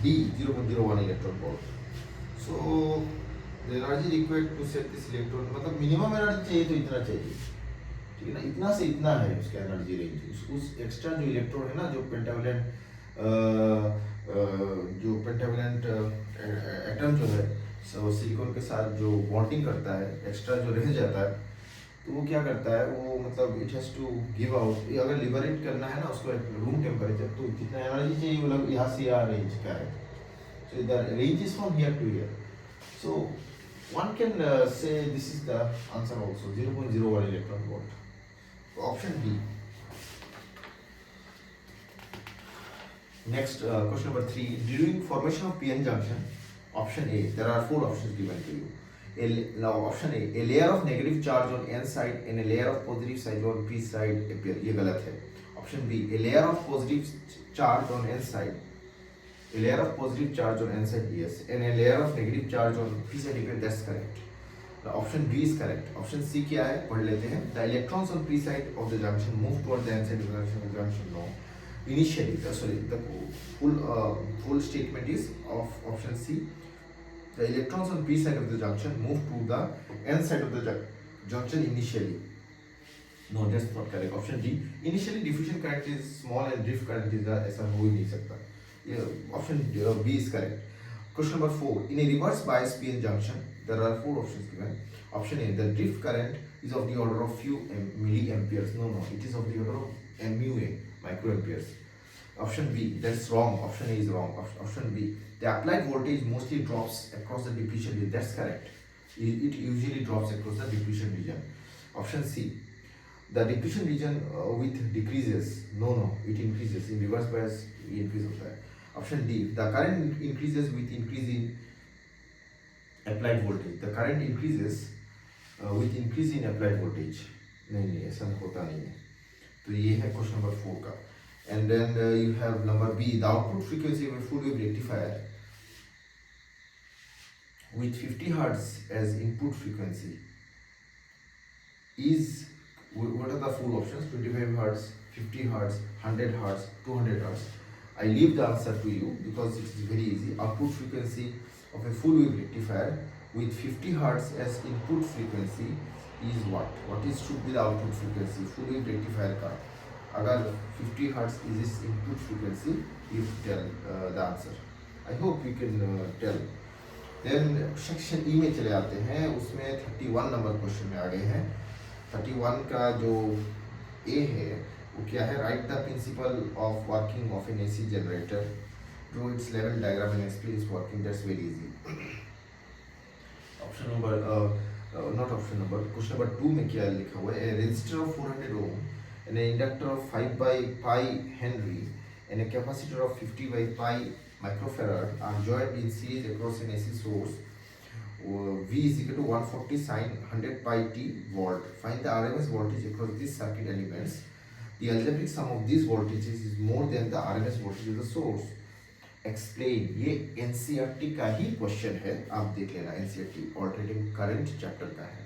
D, 0.01 electron volt. So the energy required to set this electron, मतलब minimum energy चाहिए तो इतना चाहिए, ठीक है ना, इतना से इतना है उसका एनर्जी रेंज. उस एक्स्ट्रा जो इलेक्ट्रॉन है ना जो पेंटावेलेंट एटम जो है सिलिकॉन के साथ जो बॉन्डिंग करता है, एक्स्ट्रा जो रह जाता है तो वो क्या करता है, वो मतलब it has to give out. अगर लिबरेट करना है ना उसको रूम टेम्परेचर तो कितना एनर्जी चाहिए, मतलब यहाँ से यहाँ रेंज का है. So the range is from here to here. So one can say this is the answer also, 0.01 electron volt. Option B. Next question number 3. During formation of PN junction, option A, there are 4 options given to you. Now option A layer of negative charge on n side and a layer of positive charge on p side appear, ये गलत है. Option B, a layer of positive charge on n side A layer of positive charge on n side, yes, and a layer of negative charge on p side, that's correct. The option B is correct. Option C क्या है पढ़ लेते हैं. The electrons on p side of the junction move toward the n side of the junction. No. Initially, the full statement is of option C. The electrons on p side of the junction move to the n side of the junction initially. No, that's not correct. Option D. Initially diffusion current is small and drift current is ऐसा हो ही नहीं सकता. Option B is correct. Question number 4. In a reverse bias PN junction, there are 4 options given. Option A. The drift current is of the order of few milliamperes. No, it is of the order of MUA, microamperes. Option B. That's wrong. Option A is wrong. Option B. The applied voltage mostly drops across the depletion region. That's correct. It usually drops across the depletion region. Option C. The depletion region with decreases. No, it increases. In reverse bias, it increases. Option D. The current increases with increase in applied voltage. The current increases with increase in applied voltage. नहीं ऐसा होता नहीं है. तो ये है question number 4 का. And then you have number B. The output frequency of a full wave rectifier with 50 Hz as input frequency is, what are the full options? 25 Hz, 50 Hz, 100 Hz, 200 Hz. I leave the answer to you because it is very easy. Output frequency of a full wave rectifier with 50 Hz as input frequency is what? What is should be the output frequency? Full wave rectifier का अगर 50 Hz is its input frequency, you tell the answer. I hope you can tell. Then section E में चले आते हैं. उसमें 31 number question में आ गए हैं. 31 का जो A है वो क्या है? Write the principle of working of an AC generator, draw its level diagram and explain its working. That's very easy. Option number not option number question number 2 में क्या लिखा हुआ है? Resistor of 400 ohm and an inductor of 5 by pi Henry and a capacitor of 50 by pi microfarad are joined in series across an AC source. V is equal to 140 sin 100 pi t volt. Find the RMS voltage across these circuit elements. The algebraic sum of these voltages is more than the RMS voltage of the source. Explain. ये NCERT का ही question है, आप देख लेना. NCERT alternating current chapter का है.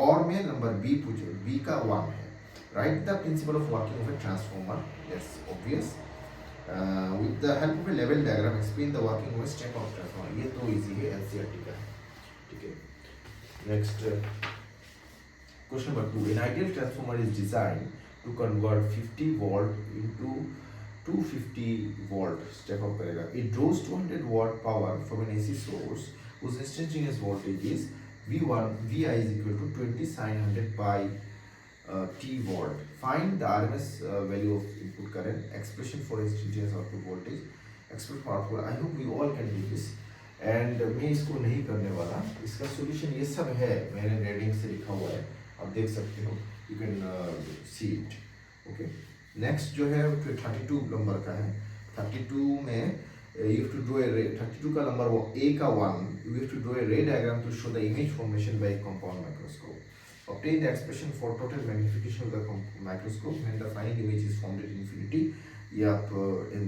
और में नंबर B पूछो. B का 1 है. Write the principle of working of a transformer. That's obvious. With the help of a level diagram, explain the working of a step-up transformer. ये तो easy है, NCERT का है. ठीक है. Next, question number 2. An ideal transformer is designed to convert 50 volt into 250 volt. Step up करेगा. It draws 200 watt power from an AC source whose instantaneous voltage is V1. Vi is equal to 20 sin 100 pi t volt. Find the RMS value of input current, expression for instantaneous output voltage, expression for output. I hope we all can do this. And मैं इसको नहीं करने वाला. इसका solution ये सब है, मैंने रेडिंग से लिखा हुआ है, आप देख सकते हो. You can see it. Okay. Next जो है 32 नंबर का है. 32 में you have to draw a ray. 32 का नंबर A का 1. You have to draw a ray diagram to show the image formation by compound microscope. Obtain the expression for total magnification of the microscope when the final image is formed at infinity. ये आप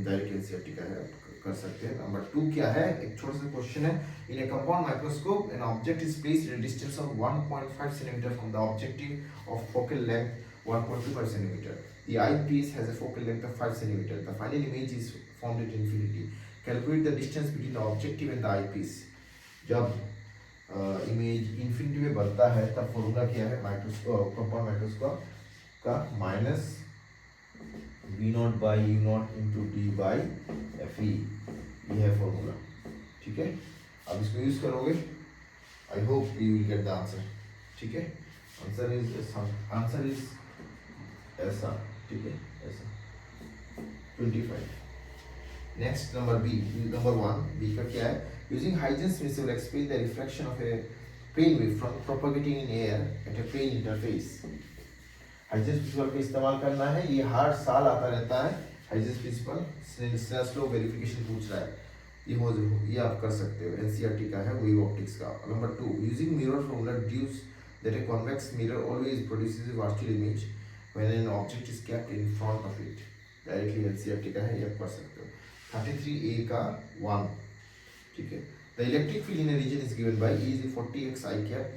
direct NCERT का है, कर सकते हैं. Number 2 क्या है? एक छोटा सा क्वेश्चन है. In a compound microscope, an object is placed at a distance of 1.5 cm from the objective of focal length 1.25 cm. The eyepiece has a focal length of 5 cm. The final image is formed at infinity. Calculate the distance between the objective and the eyepiece. जब image infinity में बनता है तब formula क्या है? Compound microscope का minus V0 by U0 into D by FE. ये है फॉर्मूला. ठीक है. अब इसको यूज करोगे. आई hope you will get the answer. ठीक है. आंसर इज ऐसा. ठीक है, ऐसा 25. Next number B. Number 1 B का क्या है? Using Huygens principle, explain the refraction of a plane wave from propagating in air at a plane interface. Huygens principle का इस्तेमाल करना है. ये हर साल आता रहता है. Huygens principle Snell's law verification पूछ रहा है. ये आप कर सकते हो. NCERT का है, wave optics का. Number 2. Using mirror formula, deduce that a convex mirror always produces a virtual image when an object is kept in front of it. Directly NCERT का है, ये आप कर सकते हो. 33A का 1, ठीक है। The electric field in a region is given by E is 40x I cap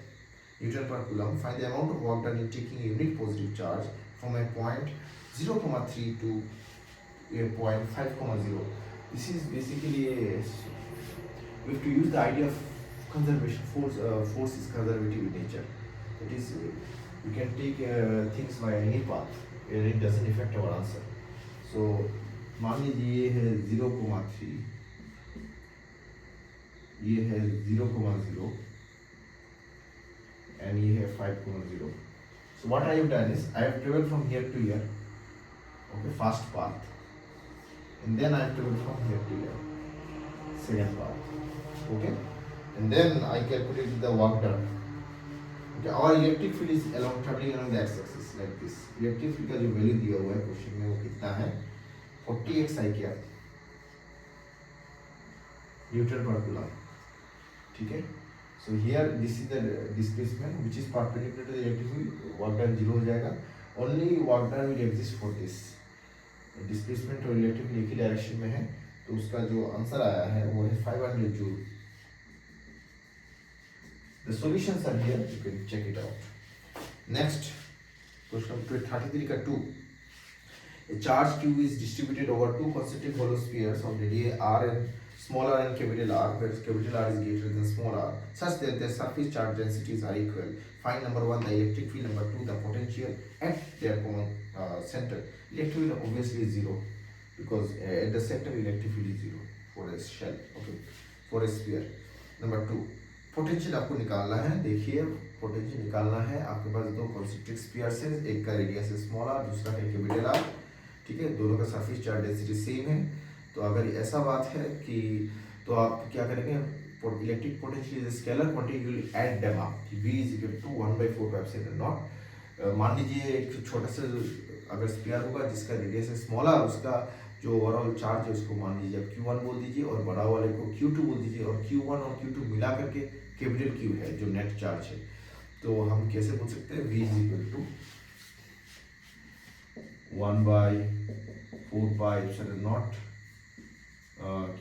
Newton per coulomb. Find the amount of work done in taking a unit positive charge from a point 0,3 to a point 5,0. This is basically we have to use the idea of conservation. Force is conservative in nature. That is, we can take things by any path and it doesn't affect our answer. So मान लीजिए ये है 0,3, ये है 0,0 and ये है 5,0. So what I have done is I have traveled from here to here, okay, fast path, and then I have traveled from here to here, second path, okay, and then I calculated the work done. Okay, our electric field is traveling along the x-axis like this. Electric field का जो value दिया हुआ है question में वो कितना है? 40x I cap Newton per coulomb, ठीक है। So here this is the displacement which is perpendicular to the electric field. Work done 0 हो जाएगा. Only work done will exist for this. Displacement और electric field एक ही direction में है, तो उसका जो आंसर आया है वो है 500 joule. The solutions are here, you can check it out. Next, question number 33 का 2. A charge Q is distributed over two concentric hollow spheres of radii r and small r and capital R, where capital R is greater than small r, such that their surface charge densities are equal. Find number 1 the electric field, number 2 the potential at their common center. Electric field obviously is 0 because at the center electric field is 0 for a shell, okay, for a sphere. Number 2 potential आपको निकालना है. देखिए potential निकालना है, आपके पास दो concentric spheres हैं, एक का रेडियस है स्मॉल आर, दूसरा है कैपिटल आर, ठीक है, दोनों का सरफेस चार्ज डेंसिटी सेम है. तो अगर ऐसा बात है कि तो आप क्या करेंगे, electric potential is scalar quantity, you will add them up. v is equal to 1/4πε0. मान लीजिए एक छोटा सा अगर स्फीयर होगा जिसका रेडियस है स्मॉल आर, उसका जो ओवरऑल चार्ज है उसको मान लीजिए आप Q1 बोल दीजिए और बड़ा वाले को Q2 बोल दीजिए, और Q1 और Q2 मिला करके कैपिटल Q है जो नेट चार्ज है. तो हम कैसे बोल सकते हैं, V is equal to 1/4πε0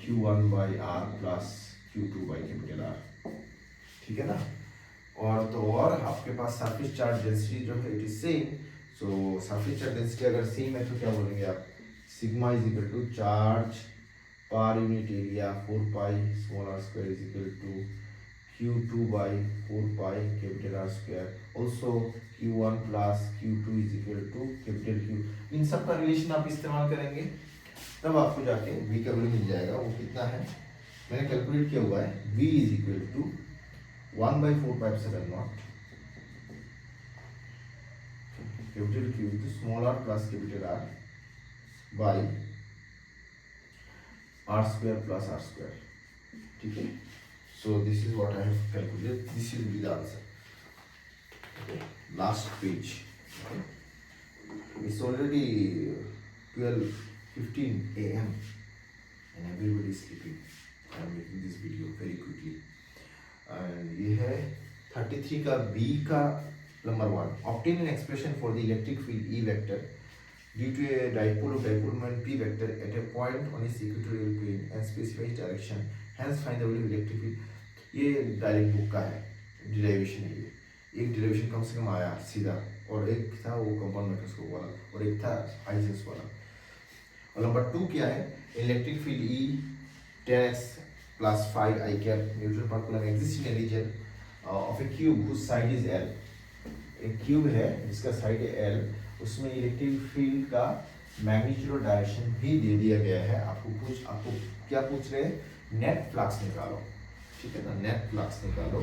Q1/R plus Q2/R, ठीक है ना. और आपके पास सरफेस चार्ज डेंसिटी जो है it is same. So surface charge density अगर सेम है तो क्या बोलेंगे आप, sigma is equal to charge per unit area 4 small r square is equal to Q2/4 capital R square. Also Q1 plus Q2 is equal to capital Q. इन सब का relation आप इस्तेमाल करेंगे तब आपको जाके V का वैल्यू मिल जाएगा. वो कितना है मैंने कैलकुलेट किया हुआ है. V is equal to 1/4πε0 capital Q into small r plus capital R by R square plus R square, ठीक है. So this is what I have calculated. This will be the answer. Okay. Last page. Okay. It's already 12:15 a.m. and everybody is sleeping. I am making this video very quickly. And ये है 33 का B का number 1. Obtain an expression for the electric field E vector due to a dipole of dipole moment P vector at a point on its equatorial plane and specifies direction. Hence find the value of electric field. ये direct book का है, derivation है. ये एक derivation कम से कम आया सीधा, और एक था वो कंपाउंड माइक्रोस्कोप वाला, और एक था हाइसेंस वाला. और नंबर 2 क्या है, electric field E 10x plus 5 I cap Newton per coulomb exists in a region of a cube whose side is L. एक क्यूब है जिसका साइड है L, उसमें इलेक्ट्रिक फील्ड का मैग्नीट्यूड और डायरेक्शन भी दे दिया गया है. आपको क्या पूछ रहे हैं, नेट फ्लक्स निकालो, ठीक है ना, नेट फ्लक्स निकालो.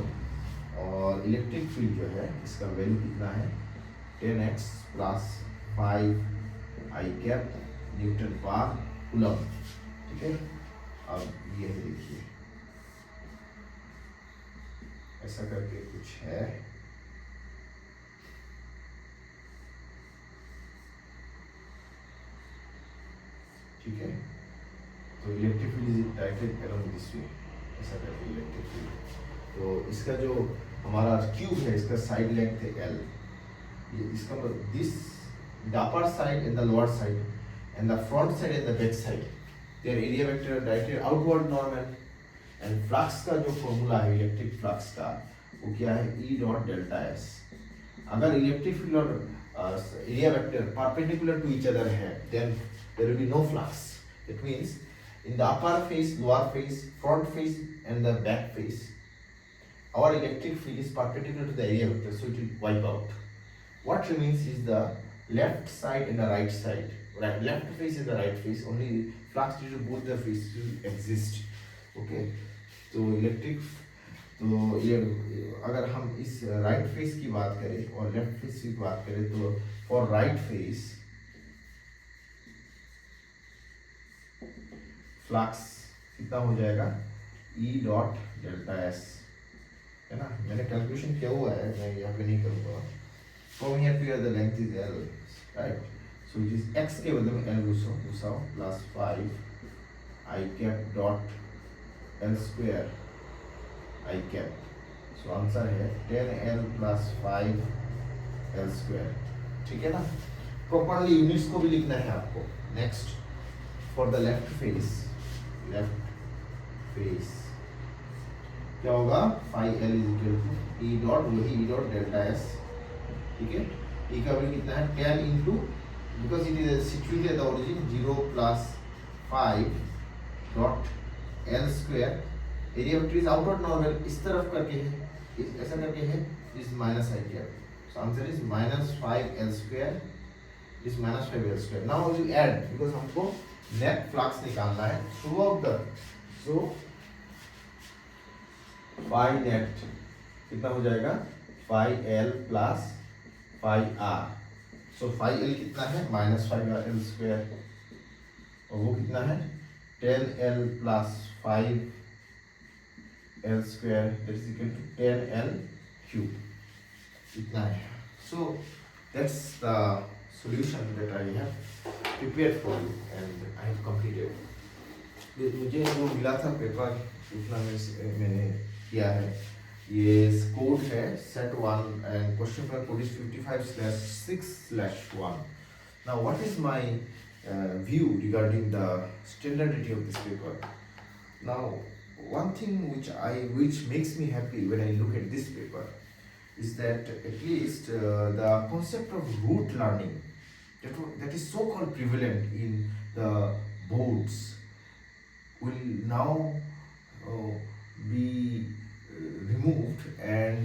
और इलेक्ट्रिक फील्ड जो है इसका वैल्यू कितना है, 10x plus 5 I cap Newton पर कूलम, ठीक है. अब ये देखिए ऐसा करके कुछ है, ठीक है. तो electric field is directed along this way, ऐसा करके इलेक्ट्रिक फील्ड. तो इसका जो हमारा क्यूब है इसका साइड लेंथ है L. ये इसका मतलब this the upper side and the lower side and the front side and the back side, their area vector directed outward normal, and flux का जो फॉर्मूला है इलेक्ट्रिक फ्लक्स का वो क्या है, E डॉट डेल्टा एस। अगर electric field और area vector perpendicular to each other है, then there will be no flux. That means in the upper face, lower face, front face and the back face, our electric field is perpendicular to the area vector, so it will wipe out. What remains is the left side and the right side. Right, left face and the right face, only flux due to both the faces will exist. Okay, तो electric, तो ये अगर हम इस right face की बात करें और लेफ्ट फेस की बात करें, तो फॉर राइट फेस फ्लक्स कितना हो जाएगा, E डॉट डेल्टा एस, है ना। मैंने कैलकुलेशन किया हुआ है, मैं यहाँ पे नहीं करूँगा। From here to here the length is L, right, so it is x के बदले में L घुसाओ plus 5 I cap dot L square I cap, so answer है 10L प्लस 5 L स्क्वायर, ठीक है ना। प्रॉपरली यूनिट्स को भी लिखना है आपको। Next, for the left face क्या होगा, 5L is equal to E dot, वही E डॉट डेल्टा S, ठीक है। E का वैल्यू कितना है 10 into, because it is situated at the origin, 0 plus 5 dot L square, area vector is outward normal, इस तरफ करके है, ऐसा करके है, is minus I cap, so answer is minus 5L square, is minus 5L square. Now you add, because हमको net flux निकालना है through out the, so phi net कितना हो जाएगा, 5L प्लस 5R, सो 5L कितना है माइनस 5L स्क्वायर, और वो कितना है 10L plus 5L square, that is equal to 10L cube, इतना है। So that's the solution that I have prepared for you and I have completed. मुझे जो मिला था पेपर, उतना मैंने किया है। ये कोड है set 1 and question paper code is 55/6/1. Now what is my view regarding the standardity of this paper? Now one thing which makes me happy when I look at this paper is that at least the concept of rote learning that is so called prevalent in the boards will now be removed, and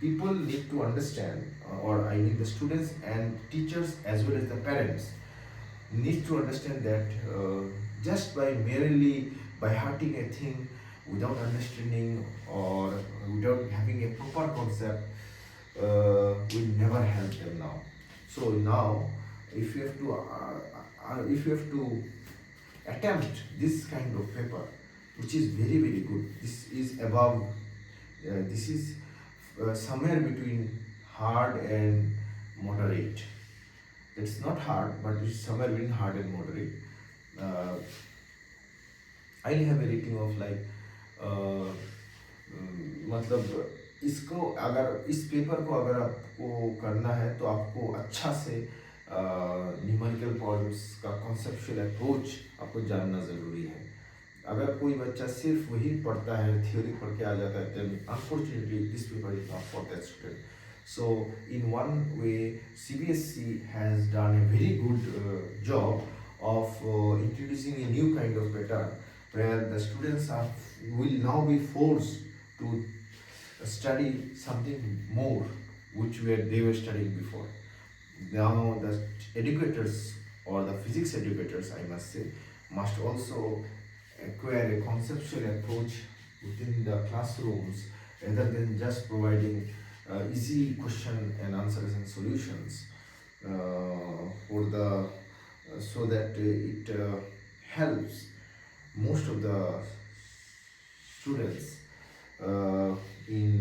people need to understand, or I mean the students and teachers as well as the parents need to understand that just by merely by hearting a thing without understanding or without having a proper concept will never help them now. So now if you have to attempt this kind of paper, which is very very good, this is above, this is somewhere between hard and moderate. It's not hard, but it's somewhere between hard and moderate. I'll have a rating of like मतलब इसको, अगर इस paper को अगर आपको करना है तो आपको अच्छा से न्यूमेरिकल प्रॉब्लम्स का कॉन्सेप्चुअल अप्रोच आपको जानना ज़रूरी है। अगर कोई बच्चा सिर्फ वही पढ़ता है, थ्योरी पढ़ के आ जाता है, then unfortunately this paper is not for that student. So in one way CBSE has done a very good job of introducing a new kind of pattern where the students will now be forced to study something more which they were studying before. Now the educators or the physics educators, I must say, must also acquire a conceptual approach within the classrooms rather than just providing easy question and answers and solutions for the so that it helps most of the students in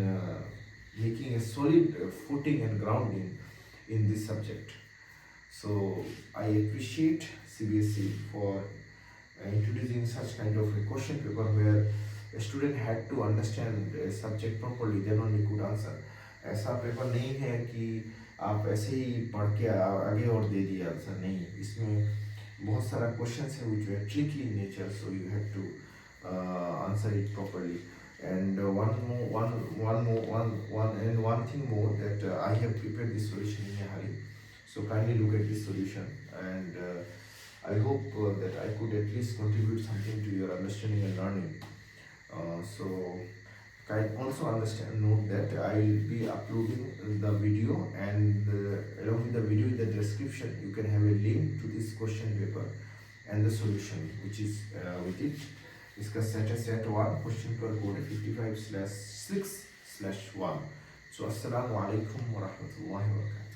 making a solid footing and grounding in this subject. So I appreciate CBSE for introducing such kind of a question paper where a student had to understand a subject properly, then only could answer. ऐसा paper नहीं है कि आप ऐसे ही पढ़ के आगे और दे दिए आंसर, नहीं। इसमें बहुत सारा questions है which were tricky in nature, so you have to answer it properly. And one thing more that I have prepared this solution in a hurry. So kindly look at this solution, and I hope that I could at least contribute something to your understanding and learning. So can also understand note that I will be uploading the video, and along with the video in the description you can have a link to this question paper and the solution which is with it. इसका set है set 1, question पर code 55/6/1. So अस्सलाम वालेकुम व रहमतुल्लाहि व बरकातुहू.